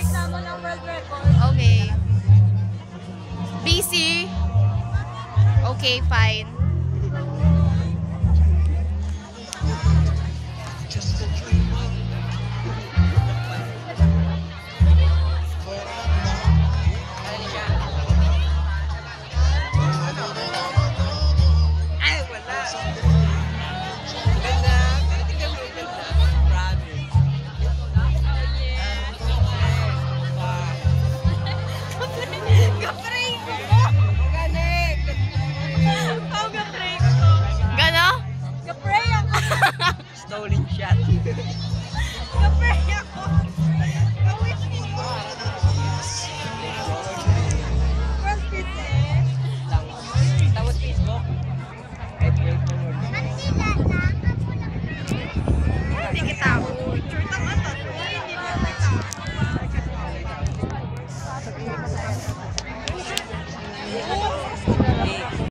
Yes. Okay. BC. Okay, fine. Stolen shot. Kapray ako. Gawin mo. First kiss eh. Tapos Facebook. Hindi kita sure tama to. Hindi na kita.